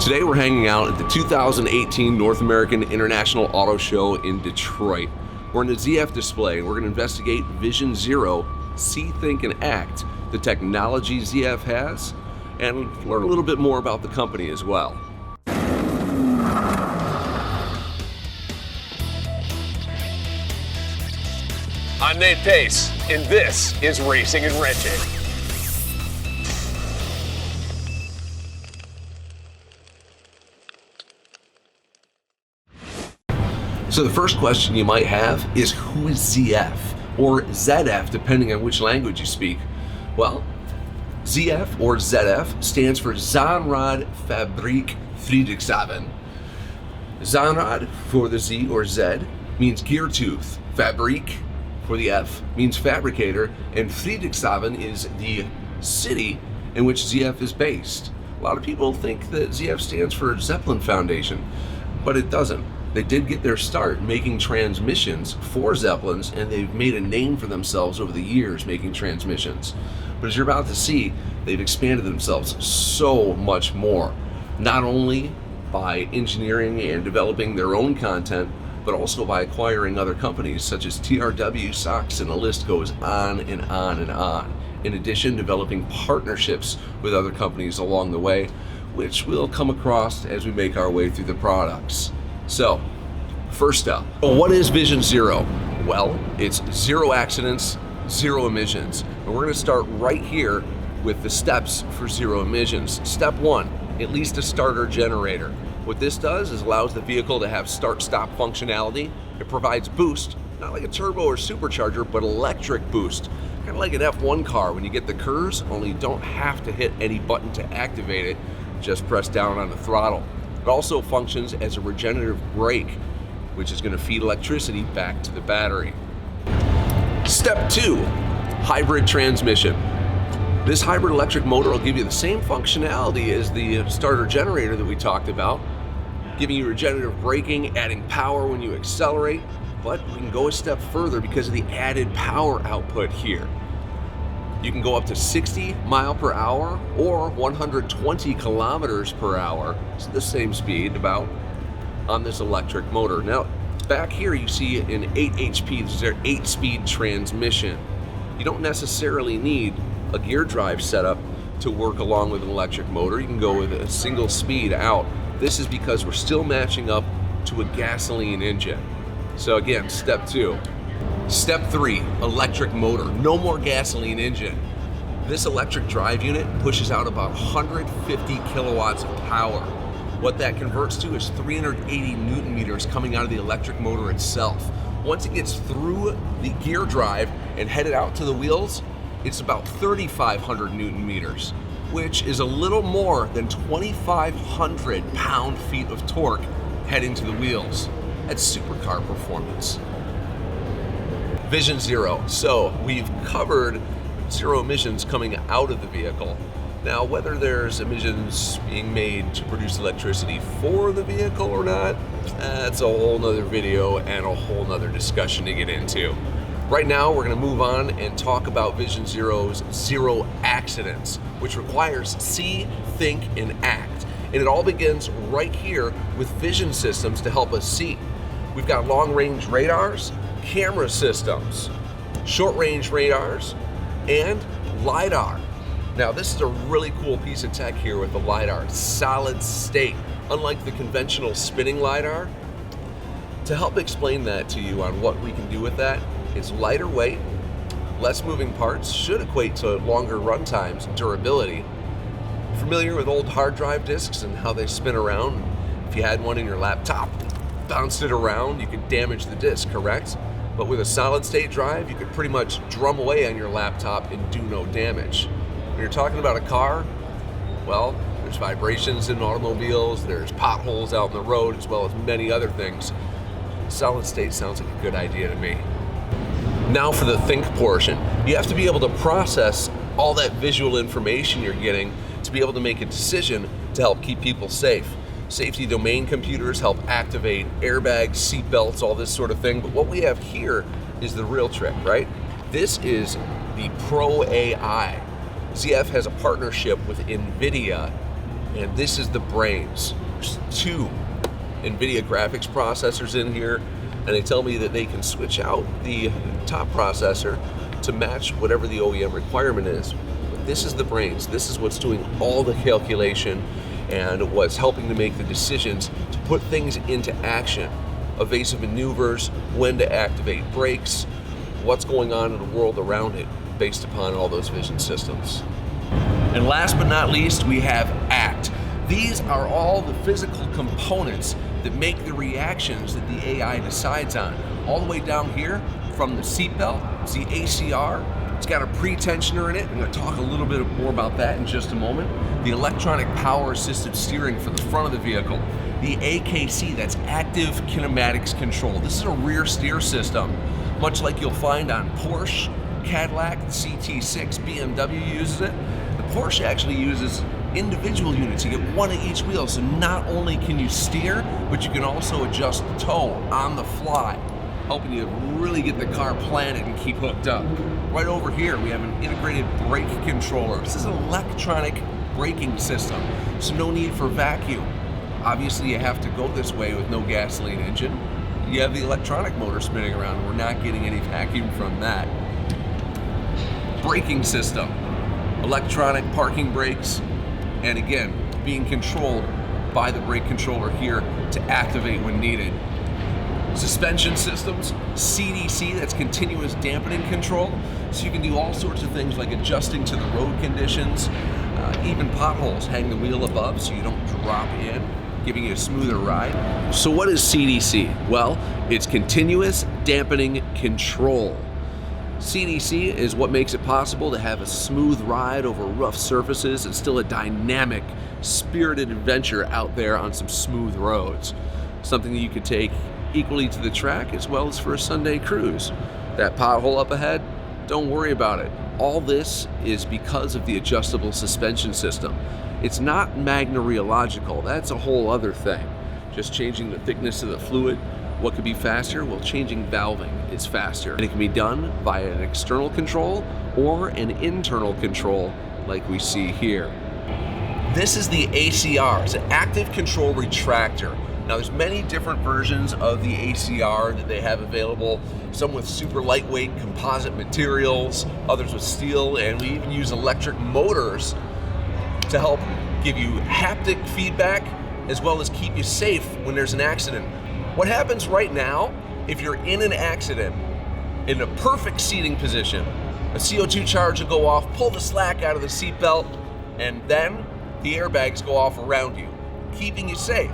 Today we're hanging out at the 2018 North American International Auto Show in Detroit. We're in the ZF display and we're going to investigate Vision Zero, See, Think, and Act, the technology ZF has, and learn a little bit more about the company as well. I'm Nate Pace, and this is Racing and Wrenching. So the first question you might have is, who is ZF or ZF, depending on which language you speak? Well, ZF or ZF stands for Zahnrad Fabrik Friedrichshafen. Zahnrad for the Z or Z means gear tooth. Fabrik for the F means fabricator, and Friedrichshafen is the city in which ZF is based. A lot of people think that ZF stands for Zeppelin Foundation, but it doesn't. They did get their start making transmissions for Zeppelins, and they've made a name for themselves over the years making transmissions. But as you're about to see, they've expanded themselves so much more, not only by engineering and developing their own content, but also by acquiring other companies such as TRW, SOX, and the list goes on and on and on. In addition, developing partnerships with other companies along the way, which we'll come across as we make our way through the products. So, first up, what is Vision Zero? Well, it's zero accidents, zero emissions. And we're going to start right here with the steps for zero emissions. Step one, at least a starter generator. What this does is allows the vehicle to have start-stop functionality. It provides boost, not like a turbo or supercharger, but electric boost. Kind of like an F1 car when you get the curves, only you don't have to hit any button to activate it, just press down on the throttle. It also functions as a regenerative brake, which is going to feed electricity back to the battery. Step two, hybrid transmission. This hybrid electric motor will give you the same functionality as the starter generator that we talked about, giving you regenerative braking, adding power when you accelerate, but we can go a step further because of the added power output here. You can go up to 60 mile per hour or 120 kilometers per hour. It's the same speed about on this electric motor. Now, back here you see an 8 HP, this is their 8-speed transmission. You don't necessarily need a gear drive setup to work along with an electric motor. You can go with a single speed out. This is because we're still matching up to a gasoline engine. So again, step two. Step three, electric motor. No more gasoline engine. This electric drive unit pushes out about 150 kilowatts of power. What that converts to is 380 Newton meters coming out of the electric motor itself. Once it gets through the gear drive and headed out to the wheels, it's about 3,500 Newton meters, which is a little more than 2,500 pound-feet of torque heading to the wheels. That's supercar performance. Vision Zero. So we've covered zero emissions coming out of the vehicle. Now, whether there's emissions being made to produce electricity for the vehicle or not, that's a whole nother video and a whole nother discussion to get into. Right now, we're going to move on and talk about Vision Zero's zero accidents, which requires see, think, and act. And it all begins right here with vision systems to help us see. We've got long-range radars, camera systems, short-range radars, and LiDAR. Now, this is a really cool piece of tech here with the LiDAR. It's solid state, unlike the conventional spinning LiDAR. To help explain that to you on what we can do with that, it's lighter weight, less moving parts, should equate to longer run times and durability. Familiar with old hard drive disks and how they spin around? If you had one in your laptop, bounced it around, you could damage the disk, correct? But with a solid state drive, you could pretty much drum away on your laptop and do no damage. When you're talking about a car, well, there's vibrations in automobiles, there's potholes out in the road, as well as many other things. Solid state sounds like a good idea to me. Now for the think portion. You have to be able to process all that visual information you're getting to be able to make a decision to help keep people safe. Safety domain computers help activate airbags, seat belts, all this sort of thing. But what we have here is the real trick, right? This is the Pro AI. ZF has a partnership with NVIDIA and this is the brains. There's 2 NVIDIA graphics processors in here, and they tell me that they can switch out the top processor to match whatever the OEM requirement is. But this is the brains. This is what's doing all the calculation and what's helping to make the decisions to put things into action. Evasive maneuvers, when to activate brakes, what's going on in the world around it based upon all those vision systems. And last but not least, we have ACT. These are all the physical components that make the reactions that the AI decides on. All the way down here from the seatbelt, it's the ACR. It's got a pre-tensioner in it. I'm going to talk a little bit more about that in just a moment. The electronic power assisted steering for the front of the vehicle. The AKC, that's active kinematics control. This is a rear steer system, much like you'll find on Porsche, Cadillac, the CT6, BMW uses it. The Porsche actually uses individual units. You get one at each wheel, so not only can you steer, but you can also adjust the toe on the fly, helping you really get the car planted and keep hooked up. Right over here, we have an integrated brake controller. This is an electronic braking system, so no need for vacuum. Obviously, you have to go this way with no gasoline engine. You have the electronic motor spinning around. We're not getting any vacuum from that. Braking system, electronic parking brakes, and again, being controlled by the brake controller here to activate when needed. Suspension systems, CDC, that's continuous dampening control, so you can do all sorts of things like adjusting to the road conditions, even potholes, hang the wheel above so you don't drop in, giving you a smoother ride. So what is CDC? Well, it's continuous dampening control. CDC is what makes it possible to have a smooth ride over rough surfaces and still a dynamic, spirited adventure out there on some smooth roads. Something that you could take equally to the track as well as for a Sunday cruise. That pothole up ahead, don't worry about it. All this is because of the adjustable suspension system. It's not magnereological, that's a whole other thing. Just changing the thickness of the fluid. What could be faster? Well, changing valving is faster. And it can be done via an external control or an internal control like we see here. This is the ACR, it's an active control retractor. Now there's many different versions of the ACR that they have available, some with super lightweight composite materials, others with steel, and we even use electric motors to help give you haptic feedback as well as keep you safe when there's an accident. What happens right now, if you're in an accident, in a perfect seating position, a CO2 charge will go off, pull the slack out of the seatbelt, and then the airbags go off around you, keeping you safe.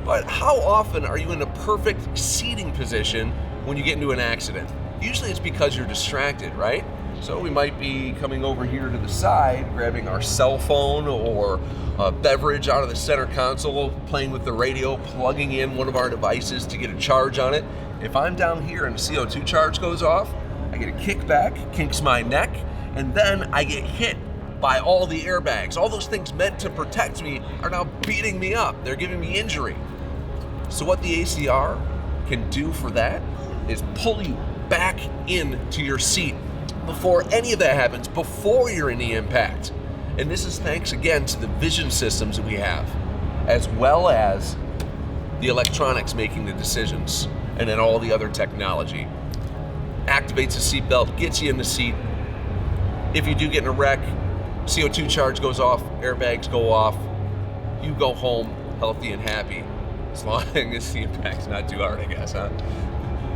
But how often are you in a perfect seating position when you get into an accident? Usually it's because you're distracted, right? So we might be coming over here to the side, grabbing our cell phone or a beverage out of the center console, playing with the radio, plugging in one of our devices to get a charge on it. If I'm down here and a CO2 charge goes off, I get a kickback, kinks my neck, and then I get hit by all the airbags. All those things meant to protect me are now beating me up. They're giving me injury. So what the ACR can do for that is pull you back into your seat before any of that happens, before you're in the impact. And this is thanks again to the vision systems that we have, as well as the electronics making the decisions, and then all the other technology. Activates the seatbelt, gets you in the seat. If you do get in a wreck, CO2 charge goes off, airbags go off, you go home healthy and happy. As long as the impact's not too hard, I guess, huh?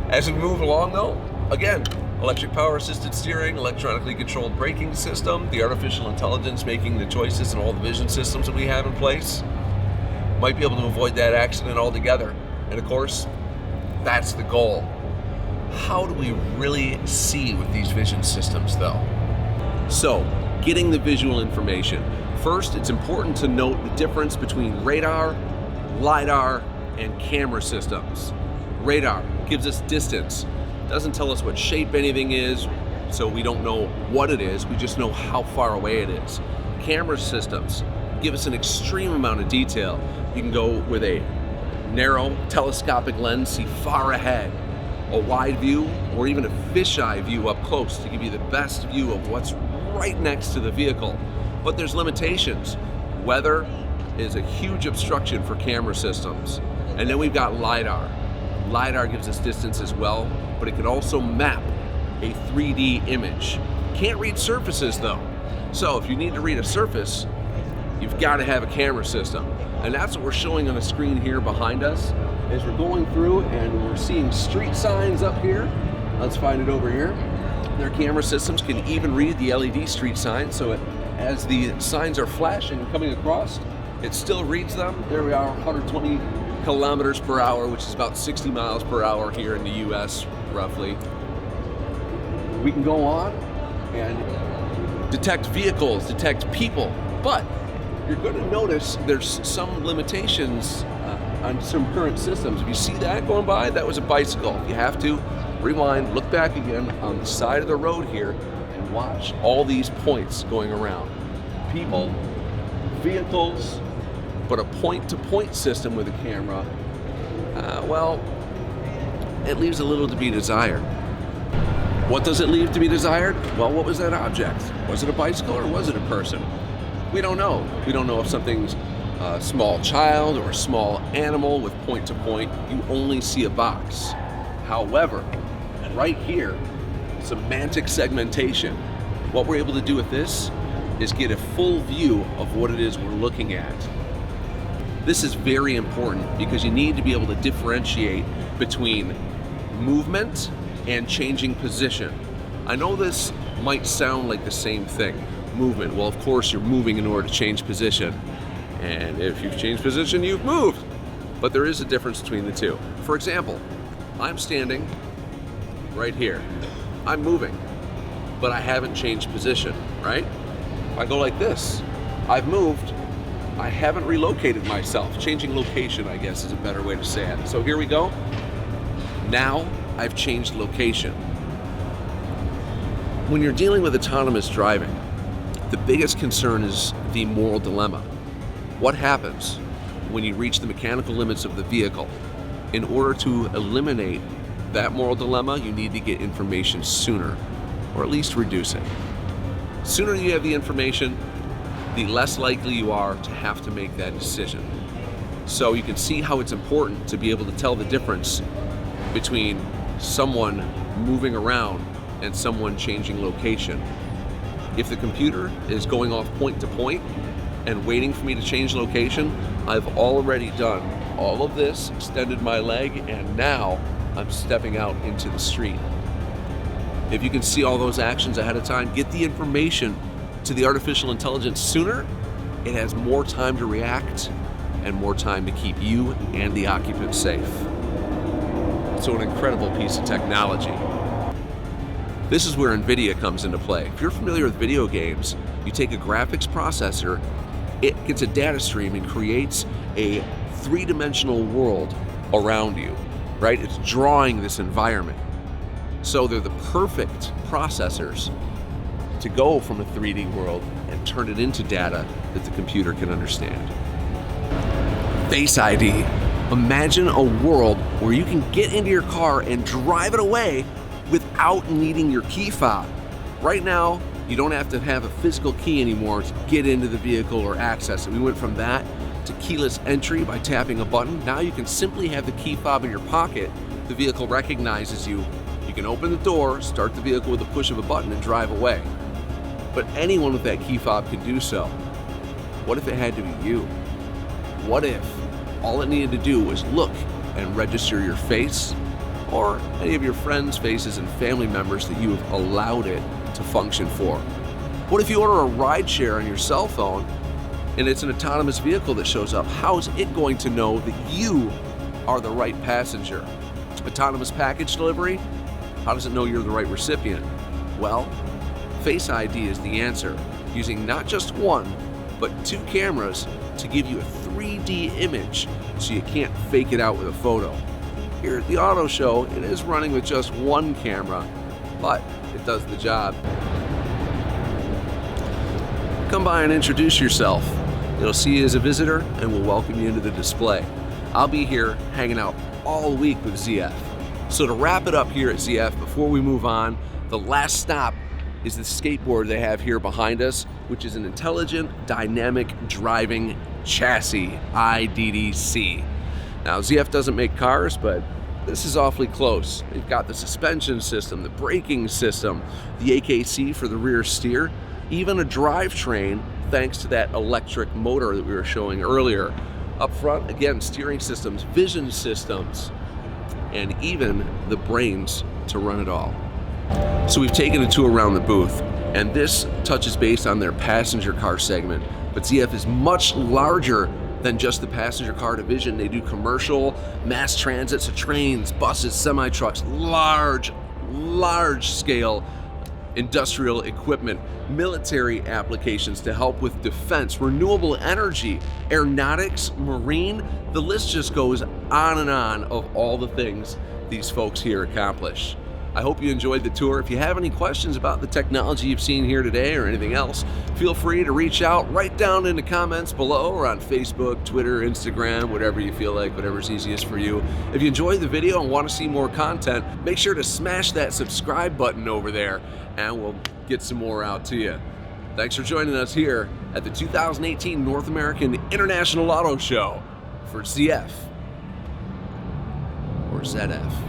As we move along though, again, electric power assisted steering, electronically controlled braking system, the artificial intelligence making the choices and all the vision systems that we have in place, might be able to avoid that accident altogether. And of course, that's the goal. How do we really see with these vision systems though? So, getting the visual information. First, it's important to note the difference between radar, LiDAR, and camera systems. Radar gives us distance, doesn't tell us what shape anything is, so we don't know what it is, we just know how far away it is. Camera systems give us an extreme amount of detail. You can go with a narrow telescopic lens, see far ahead, a wide view, or even a fisheye view up close to give you the best view of what's right next to the vehicle. But there's limitations. Weather, is a huge obstruction for camera systems. And then we've got LiDAR. LiDAR gives us distance as well, but it can also map a 3D image. Can't read surfaces though. So if you need to read a surface, you've got to have a camera system. And that's what we're showing on the screen here behind us as we're going through, and we're seeing street signs up here. Let's find it over here. Their camera systems can even read the LED street signs, so as the signs are flashing and coming across, it still reads them. There we are, 120 kilometers per hour, which is about 60 miles per hour here in the US, roughly. We can go on and detect vehicles, detect people, but you're going to notice there's some limitations on some current systems. If you see that going by, that was a bicycle. You have to rewind, look back again on the side of the road here, and watch all these points going around. People, vehicles, but a point-to-point system with a camera, well, it leaves a little to be desired. What does it leave to be desired? Well, what was that object? Was it a bicycle or was it a person? We don't know. We don't know if something's a small child or a small animal with point-to-point. You only see a box. However, right here, semantic segmentation. What we're able to do with this is get a full view of what it is we're looking at. This is very important because you need to be able to differentiate between movement and changing position. I know this might sound like the same thing. Movement, well, of course you're moving in order to change position. And if you've changed position, you've moved. But there is a difference between the two. For example, I'm standing right here. I'm moving, but I haven't changed position, right? If I go like this, I've moved, I haven't relocated myself. Changing location, I guess, is a better way to say it. So here we go. Now I've changed location. When you're dealing with autonomous driving, the biggest concern is the moral dilemma. What happens when you reach the mechanical limits of the vehicle? In order to eliminate that moral dilemma, you need to get information sooner, or at least reduce it. Sooner you have the information, the less likely you are to have to make that decision. So you can see how it's important to be able to tell the difference between someone moving around and someone changing location. If the computer is going off point to point and waiting for me to change location, I've already done all of this, extended my leg, and now I'm stepping out into the street. If you can see all those actions ahead of time, get the information to the artificial intelligence sooner, it has more time to react and more time to keep you and the occupant safe. So an incredible piece of technology. This is where NVIDIA comes into play. If you're familiar with video games, you take a graphics processor, it gets a data stream and creates a three-dimensional world around you, right? It's drawing this environment. So they're the perfect processors to go from a 3D world and turn it into data that the computer can understand. Face ID. Imagine a world where you can get into your car and drive it away without needing your key fob. Right now, you don't have to have a physical key anymore to get into the vehicle or access it. We went from that to keyless entry by tapping a button. Now you can simply have the key fob in your pocket. The vehicle recognizes you. You can open the door, start the vehicle with a push of a button, and drive away. But anyone with that key fob can do so. What if it had to be you? What if all it needed to do was look and register your face or any of your friends' faces and family members that you have allowed it to function for? What if you order a ride share on your cell phone and it's an autonomous vehicle that shows up? How is it going to know that you are the right passenger? Autonomous package delivery? How does it know you're the right recipient? Well, Face ID is the answer, using not just one, but two cameras to give you a 3D image so you can't fake it out with a photo. Here at the auto show, it is running with just one camera, but it does the job. Come by and introduce yourself. It'll see you as a visitor and will welcome you into the display. I'll be here hanging out all week with ZF. So to wrap it up here at ZF, before we move on, the last stop is the skateboard they have here behind us, which is an intelligent, dynamic driving chassis, IDDC. Now, ZF doesn't make cars, but this is awfully close. They've got the suspension system, the braking system, the AKC for the rear steer, even a drivetrain thanks to that electric motor that we were showing earlier. Up front, again, steering systems, vision systems, and even the brains to run it all. So we've taken a tour around the booth, and this touches base on their passenger car segment, but ZF is much larger than just the passenger car division. They do commercial, mass transit, so trains, buses, semi-trucks, large scale industrial equipment, military applications to help with defense, renewable energy, aeronautics, marine. The list just goes on and on of all the things these folks here accomplish. I hope you enjoyed the tour. If you have any questions about the technology you've seen here today or anything else, feel free to reach out right down in the comments below or on Facebook, Twitter, Instagram, whatever you feel like, whatever's easiest for you. If you enjoyed the video and want to see more content, make sure to smash that subscribe button over there and we'll get some more out to you. Thanks for joining us here at the 2018 North American International Auto Show for ZF or ZF.